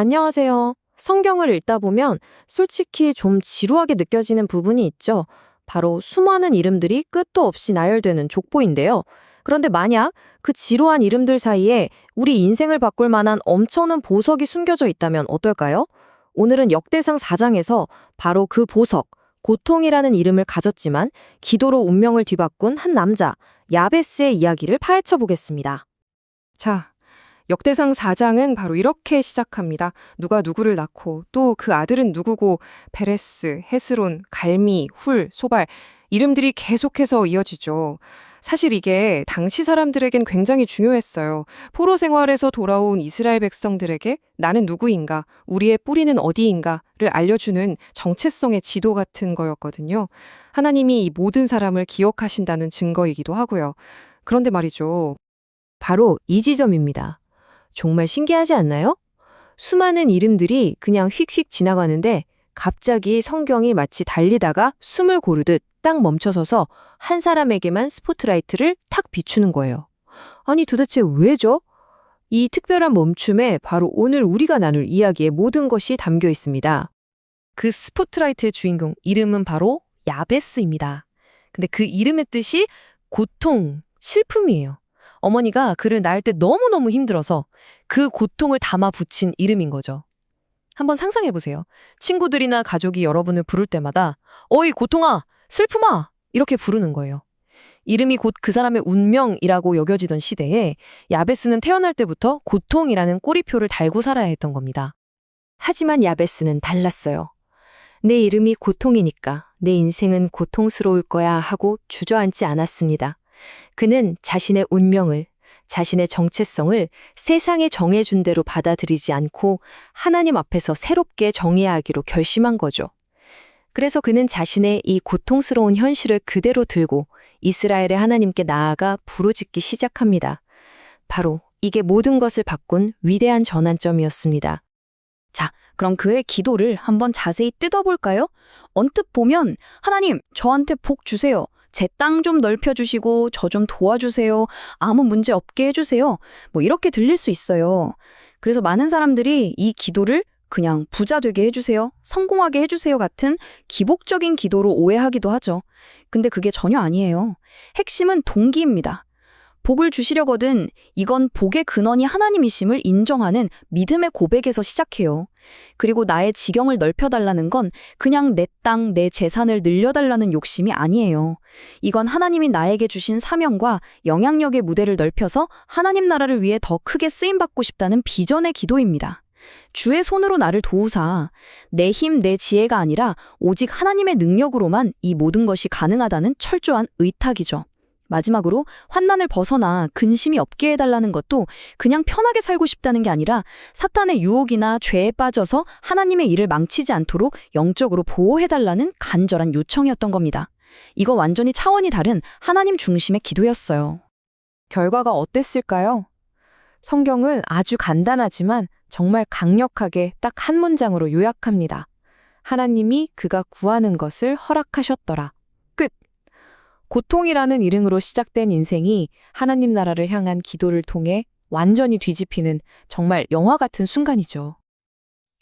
안녕하세요. 성경을 읽다 보면 솔직히 좀 지루하게 느껴지는 부분이 있죠. 바로 수많은 이름들이 끝도 없이 나열되는 족보인데요. 그런데 만약 그 지루한 이름들 사이에 우리 인생을 바꿀 만한 엄청난 보석이 숨겨져 있다면 어떨까요? 오늘은 역대상 4장에서 바로 그 보석, 고통이라는 이름을 가졌지만 기도로 운명을 뒤바꾼 한 남자, 야베스의 이야기를 파헤쳐 보겠습니다. 자, 역대상 4장은 바로 이렇게 시작합니다. 누가 누구를 낳고 또 그 아들은 누구고 베레스, 헤스론, 갈미, 훌, 소발 이름들이 계속해서 이어지죠. 사실 이게 당시 사람들에겐 굉장히 중요했어요. 포로 생활에서 돌아온 이스라엘 백성들에게 나는 누구인가, 우리의 뿌리는 어디인가를 알려주는 정체성의 지도 같은 거였거든요. 하나님이 이 모든 사람을 기억하신다는 증거이기도 하고요. 그런데 말이죠. 바로 이 지점입니다. 정말 신기하지 않나요? 수많은 이름들이 그냥 휙휙 지나가는데 갑자기 성경이 마치 달리다가 숨을 고르듯 딱 멈춰서서 한 사람에게만 스포트라이트를 탁 비추는 거예요. 아니 도대체 왜죠? 이 특별한 멈춤에 바로 오늘 우리가 나눌 이야기의 모든 것이 담겨 있습니다. 그 스포트라이트의 주인공 이름은 바로 야베스입니다. 근데 그 이름의 뜻이 고통, 슬픔이에요. 어머니가 그를 낳을 때 너무너무 힘들어서 그 고통을 담아 붙인 이름인 거죠. 한번 상상해 보세요. 친구들이나 가족이 여러분을 부를 때마다 어이 고통아, 슬픔아 이렇게 부르는 거예요. 이름이 곧 그 사람의 운명이라고 여겨지던 시대에 야베스는 태어날 때부터 고통이라는 꼬리표를 달고 살아야 했던 겁니다. 하지만 야베스는 달랐어요. 내 이름이 고통이니까 내 인생은 고통스러울 거야 하고 주저앉지 않았습니다. 그는 자신의 운명을, 자신의 정체성을 세상에 정해준 대로 받아들이지 않고 하나님 앞에서 새롭게 정해야 하기로 결심한 거죠. 그래서 그는 자신의 이 고통스러운 현실을 그대로 들고 이스라엘의 하나님께 나아가 부르짖기 시작합니다. 바로 이게 모든 것을 바꾼 위대한 전환점이었습니다. 자, 그럼 그의 기도를 한번 자세히 뜯어볼까요? 언뜻 보면 하나님, 저한테 복 주세요. 제 땅 좀 넓혀주시고 저 좀 도와주세요. 아무 문제 없게 해주세요. 뭐 이렇게 들릴 수 있어요. 그래서 많은 사람들이 이 기도를 그냥 부자 되게 해주세요. 성공하게 해주세요 같은 기복적인 기도로 오해하기도 하죠. 근데 그게 전혀 아니에요. 핵심은 동기입니다. 복을 주시려거든 이건 복의 근원이 하나님이심을 인정하는 믿음의 고백에서 시작해요. 그리고 나의 지경을 넓혀달라는 건 그냥 내 땅, 내 재산을 늘려달라는 욕심이 아니에요. 이건 하나님이 나에게 주신 사명과 영향력의 무대를 넓혀서 하나님 나라를 위해 더 크게 쓰임받고 싶다는 비전의 기도입니다. 주의 손으로 나를 도우사 내 힘, 내 지혜가 아니라 오직 하나님의 능력으로만 이 모든 것이 가능하다는 철저한 의탁이죠. 마지막으로 환난을 벗어나 근심이 없게 해달라는 것도 그냥 편하게 살고 싶다는 게 아니라 사탄의 유혹이나 죄에 빠져서 하나님의 일을 망치지 않도록 영적으로 보호해달라는 간절한 요청이었던 겁니다. 이거 완전히 차원이 다른 하나님 중심의 기도였어요. 결과가 어땠을까요? 성경은 아주 간단하지만 정말 강력하게 딱 한 문장으로 요약합니다. 하나님이 그가 구하는 것을 허락하셨더라. 끝! 고통이라는 이름으로 시작된 인생이 하나님 나라를 향한 기도를 통해 완전히 뒤집히는 정말 영화 같은 순간이죠.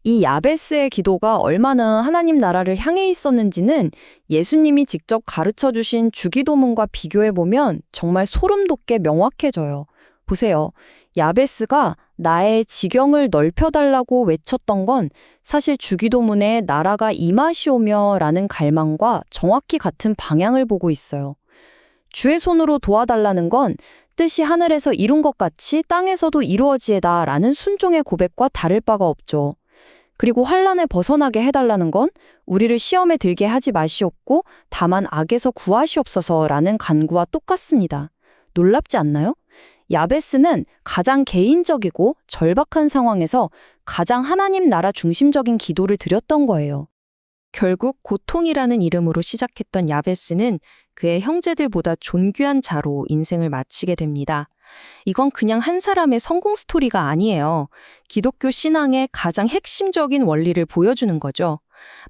이 야베스의 기도가 얼마나 하나님 나라를 향해 있었는지는 예수님이 직접 가르쳐 주신 주기도문과 비교해보면 정말 소름 돋게 명확해져요. 보세요. 야베스가 나의 지경을 넓혀달라고 외쳤던 건 사실 주기도문에 나라가 임하시오며 라는 갈망과 정확히 같은 방향을 보고 있어요. 주의 손으로 도와달라는 건 뜻이 하늘에서 이룬 것 같이 땅에서도 이루어지에다 라는 순종의 고백과 다를 바가 없죠. 그리고 환난을 벗어나게 해달라는 건 우리를 시험에 들게 하지 마시옵고 다만 악에서 구하시옵소서 라는 간구와 똑같습니다. 놀랍지 않나요? 야베스는 가장 개인적이고 절박한 상황에서 가장 하나님 나라 중심적인 기도를 드렸던 거예요. 결국 고통이라는 이름으로 시작했던 야베스는 그의 형제들보다 존귀한 자로 인생을 마치게 됩니다. 이건 그냥 한 사람의 성공 스토리가 아니에요. 기독교 신앙의 가장 핵심적인 원리를 보여주는 거죠.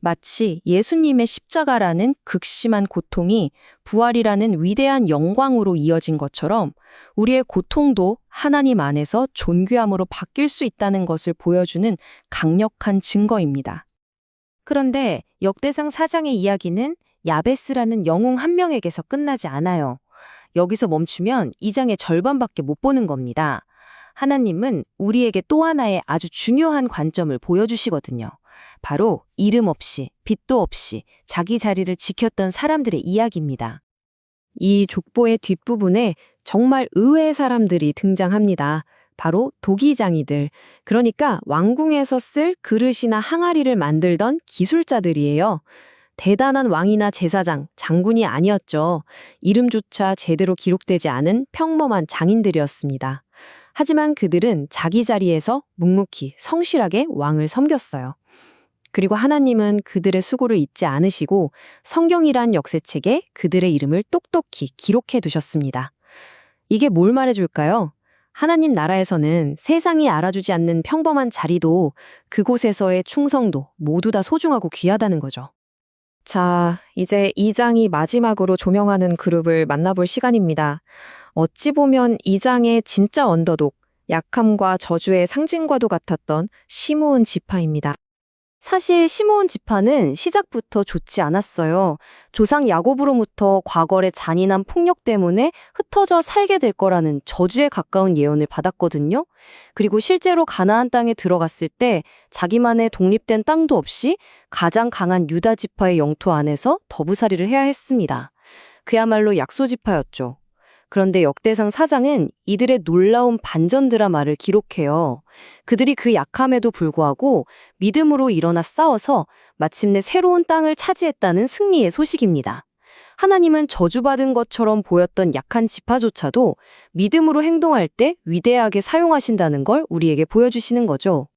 마치 예수님의 십자가라는 극심한 고통이 부활이라는 위대한 영광으로 이어진 것처럼 우리의 고통도 하나님 안에서 존귀함으로 바뀔 수 있다는 것을 보여주는 강력한 증거입니다. 그런데 역대상 4장의 이야기는 야베스라는 영웅 한 명에게서 끝나지 않아요. 여기서 멈추면 2장의 절반밖에 못 보는 겁니다. 하나님은 우리에게 또 하나의 아주 중요한 관점을 보여주시거든요. 바로 이름 없이, 빛도 없이 자기 자리를 지켰던 사람들의 이야기입니다. 이 족보의 뒷부분에 정말 의외의 사람들이 등장합니다. 바로 도기장이들, 그러니까 왕궁에서 쓸 그릇이나 항아리를 만들던 기술자들이에요. 대단한 왕이나 제사장, 장군이 아니었죠. 이름조차 제대로 기록되지 않은 평범한 장인들이었습니다. 하지만 그들은 자기 자리에서 묵묵히 성실하게 왕을 섬겼어요. 그리고 하나님은 그들의 수고를 잊지 않으시고 성경이란 역사책에 그들의 이름을 똑똑히 기록해 두셨습니다. 이게 뭘 말해줄까요? 하나님 나라에서는 세상이 알아주지 않는 평범한 자리도 그곳에서의 충성도 모두 다 소중하고 귀하다는 거죠. 자, 이제 2장이 마지막으로 조명하는 그룹을 만나볼 시간입니다. 어찌 보면 2장의 진짜 언더독, 약함과 저주의 상징과도 같았던 시므온 지파입니다. 사실 시므온 지파는 시작부터 좋지 않았어요. 조상 야곱으로부터 과거의 잔인한 폭력 때문에 흩어져 살게 될 거라는 저주에 가까운 예언을 받았거든요. 그리고 실제로 가나안 땅에 들어갔을 때 자기만의 독립된 땅도 없이 가장 강한 유다 지파의 영토 안에서 더부살이를 해야 했습니다. 그야말로 약소 지파였죠. 그런데 역대상 4장은 이들의 놀라운 반전 드라마를 기록해요. 그들이 그 약함에도 불구하고 믿음으로 일어나 싸워서 마침내 새로운 땅을 차지했다는 승리의 소식입니다. 하나님은 저주받은 것처럼 보였던 약한 지파조차도 믿음으로 행동할 때 위대하게 사용하신다는 걸 우리에게 보여주시는 거죠.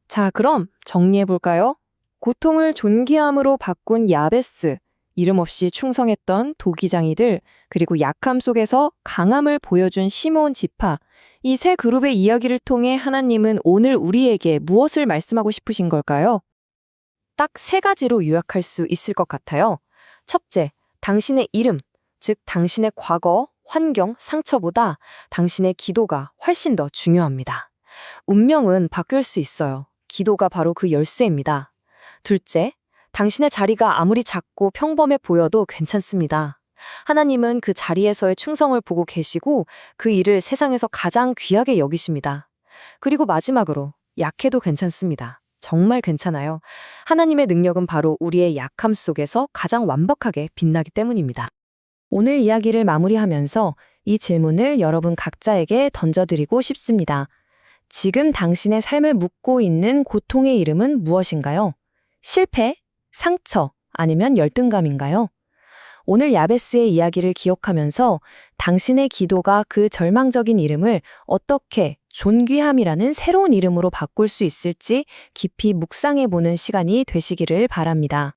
자, 그럼 정리해볼까요? 고통을 존귀함으로 바꾼 야베스, 이름 없이 충성했던 도기장이들, 그리고 약함 속에서 강함을 보여준 시므온 지파, 이 세 그룹의 이야기를 통해 하나님은 오늘 우리에게 무엇을 말씀하고 싶으신 걸까요? 딱 세 가지로 요약할 수 있을 것 같아요. 첫째, 당신의 이름, 즉 당신의 과거, 환경, 상처보다 당신의 기도가 훨씬 더 중요합니다. 운명은 바뀔 수 있어요. 기도가 바로 그 열쇠입니다. 둘째, 당신의 자리가 아무리 작고 평범해 보여도 괜찮습니다. 하나님은 그 자리에서의 충성을 보고 계시고 그 일을 세상에서 가장 귀하게 여기십니다. 그리고 마지막으로 약해도 괜찮습니다. 정말 괜찮아요. 하나님의 능력은 바로 우리의 약함 속에서 가장 완벽하게 빛나기 때문입니다. 오늘 이야기를 마무리하면서 이 질문을 여러분 각자에게 던져드리고 싶습니다. 지금 당신의 삶을 묶고 있는 고통의 이름은 무엇인가요? 실패? 상처? 아니면 열등감인가요? 오늘 야베스의 이야기를 기억하면서 당신의 기도가 그 절망적인 이름을 어떻게 존귀함이라는 새로운 이름으로 바꿀 수 있을지 깊이 묵상해보는 시간이 되시기를 바랍니다.